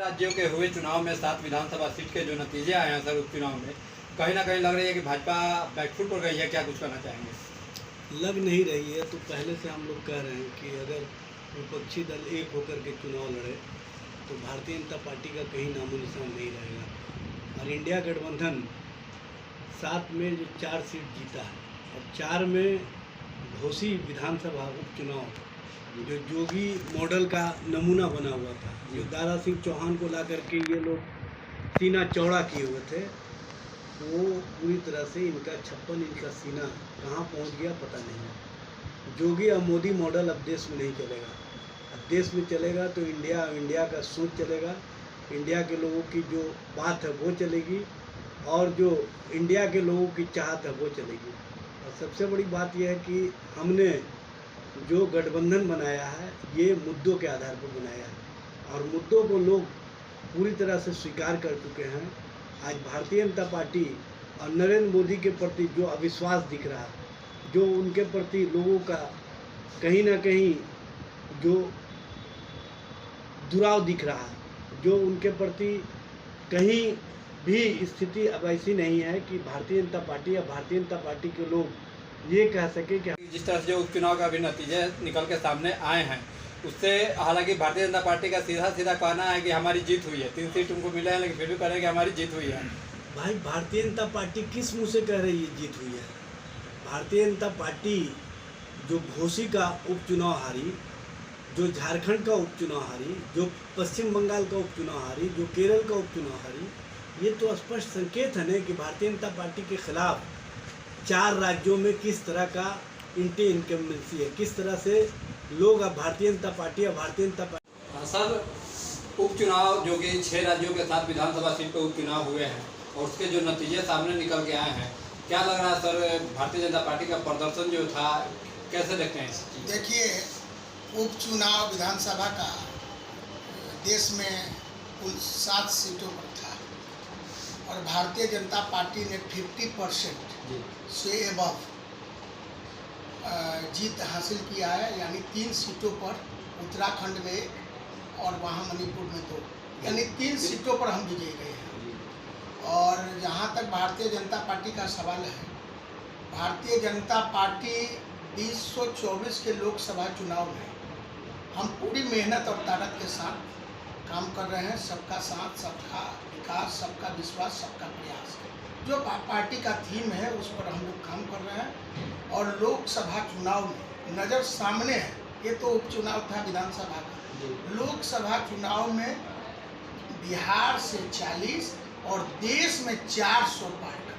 राज्यों के हुए चुनाव में 7 विधानसभा सीट के जो नतीजे आए हैं सर उपचुनाव में, कहीं ना कहीं लग रही है कि भाजपा बैकफुट पर गई है। क्या कुछ करना चाहेंगे? लग नहीं रही है। तो पहले से हम लोग कह रहे हैं कि अगर विपक्षी दल एक होकर के चुनाव लड़े तो भारतीय जनता पार्टी का कहीं नामो निशान नहीं रहेगा। और इंडिया गठबंधन 7 में जो 4 सीट जीता है और 4 में घोसी विधानसभा उपचुनाव जो जोगी मॉडल का नमूना बना हुआ था, जो दारा सिंह चौहान को ला करके ये लोग सीना चौड़ा किए हुए थे, वो पूरी तरह से इनका 56 इंच का सीना कहाँ पहुंच गया पता नहीं है। जोगी और मोदी मॉडल अब देश में नहीं चलेगा। अब देश में चलेगा तो इंडिया का सोच चलेगा, इंडिया के लोगों की जो बात है वो चलेगी और जो इंडिया के लोगों की चाहत है वो चलेगी। और सबसे बड़ी बात यह है कि हमने जो गठबंधन बनाया है ये मुद्दों के आधार पर बनाया है और मुद्दों को लोग पूरी तरह से स्वीकार कर चुके हैं। आज भारतीय जनता पार्टी और नरेंद्र मोदी के प्रति जो अविश्वास दिख रहा है, जो उनके प्रति लोगों का कहीं ना कहीं जो दुराव दिख रहा है, जो उनके प्रति कहीं भी स्थिति अब ऐसी नहीं है कि भारतीय जनता पार्टी या भारतीय जनता पार्टी के लोग ये कह सके कि जिस तरह से जो उपचुनाव का भी नतीजे निकल के सामने आए हैं उससे हालांकि भारतीय जनता पार्टी का सीधा कहना है कि हमारी जीत हुई है। 3 सीट उनको मिले हैं लेकिन फिर भी कह रहे हैं कि हमारी जीत हुई है। भाई भारतीय जनता पार्टी किस मुंह से कह रही है जीत हुई है? भारतीय जनता पार्टी जो घोसी का उपचुनाव हारी, जो झारखंड का उपचुनाव हारी, जो पश्चिम बंगाल का उपचुनाव हारी, जो केरल का उपचुनाव हारी, ये तो स्पष्ट संकेत है ना कि भारतीय जनता पार्टी के खिलाफ 4 राज्यों में किस तरह का एंटी इनकम्बेंसी है, किस तरह से लोग अब भारतीय जनता पार्टी या भारतीय जनता पार्टी। सर उपचुनाव जो कि 6 राज्यों के 7 विधानसभा सीट पर उपचुनाव हुए हैं और उसके जो नतीजे सामने निकल के आए हैं, क्या लग रहा है सर भारतीय जनता पार्टी का प्रदर्शन जो था कैसे देखते हैं? देखिए, उपचुनाव विधानसभा का देश में कुल 7 सीटों पर था और भारतीय जनता पार्टी ने 50% से एबव जीत हासिल किया है। यानी 3 सीटों पर, उत्तराखंड में और वहाँ मणिपुर में 2, यानी 3 सीटों पर हम विजयी गए हैं। और जहाँ तक भारतीय जनता पार्टी का सवाल है, भारतीय जनता पार्टी 2024 के लोकसभा चुनाव में हम पूरी मेहनत और ताकत के साथ काम कर रहे हैं। सबका साथ, सबका विकास, सबका विश्वास, सबका प्रयास, जो पार्टी का थीम है उस पर हम लोग काम कर रहे हैं। और लोकसभा चुनाव में नज़र सामने है, ये तो उपचुनाव था विधानसभा का, लोकसभा चुनाव में बिहार से 40 और देश में 400 पार कर।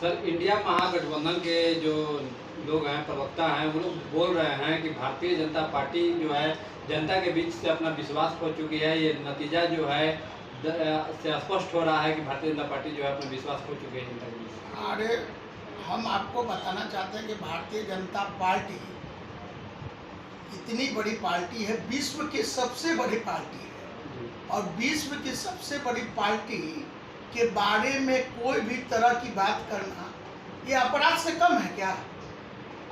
सर इंडिया महागठबंधन के जो लोग हैं, प्रवक्ता हैं, वो लोग बोल रहे हैं कि भारतीय जनता पार्टी जो है जनता के बीच से अपना विश्वास खो चुकी है। ये नतीजा जो है से स्पष्ट हो रहा है कि भारतीय जनता पार्टी जो है अपना विश्वास खो चुकी है जनता के बीच। अरे हम आपको बताना चाहते हैं कि भारतीय जनता पार्टी इतनी बड़ी पार्टी है, विश्व की सबसे बड़ी पार्टी है और विश्व की सबसे बड़ी पार्टी के बारे में कोई भी तरह की बात करना ये अपराध से कम है क्या?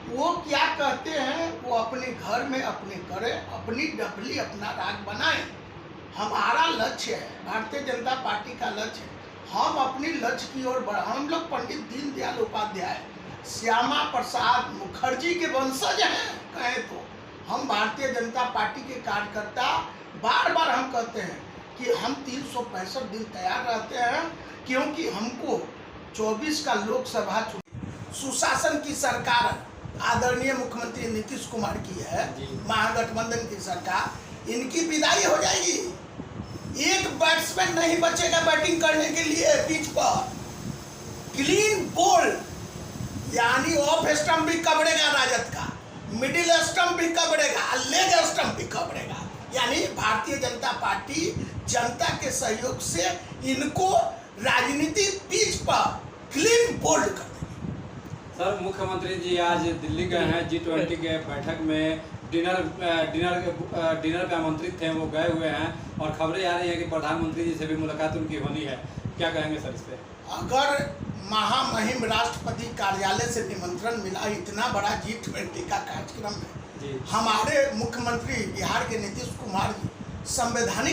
वो क्या कहते हैं, वो अपने घर में अपने करें, अपनी डबली अपना राग बनाएं। हमारा लक्ष्य है, भारतीय जनता पार्टी का लक्ष्य है, हम अपनी लक्ष्य की ओर बढ़। हम लोग पंडित दीनदयाल उपाध्याय, श्यामा प्रसाद मुखर्जी के वंशज हैं कहें तो। हम भारतीय जनता पार्टी के कार्यकर्ता बार बार हम कहते हैं कि हम 365 दिन तैयार रहते हैं, क्योंकि हमको 24 का लोकसभा चुनाव सुशासन की सरकार आदरणीय मुख्यमंत्री नीतीश कुमार की है, महागठबंधन की सरकार, इनकी विदाई हो जाएगी। एक बैट्समैन नहीं बचेगा बैटिंग करने के लिए पिच पर। क्लीन बोल्ड, यानी ऑफ स्टंप भी कवरेगा राजद का, मिडिल स्टंप भी कवरेगा, लेग स्टंप भी कवरेगा। यानी भारतीय जनता पार्टी जनता के सहयोग से इनको राजनीति पिच पर क्लीन बोल्ड कर देगी। सर मुख्यमंत्री जी आज दिल्ली गए हैं, G20 के बैठक में डिनर पे आमंत्रित थे, वो गए हुए हैं और खबरें आ रही है कि प्रधानमंत्री जी से भी मुलाकात उनकी होनी है। क्या कहेंगे सर इस पे? अगर महामहिम राष्ट्रपति कार्यालय से निमंत्रण मिला, इतना बड़ा G20 का कार्यक्रम है, हमारे मुख्यमंत्री बिहार के नीतीश कुमार जी संवैधानिक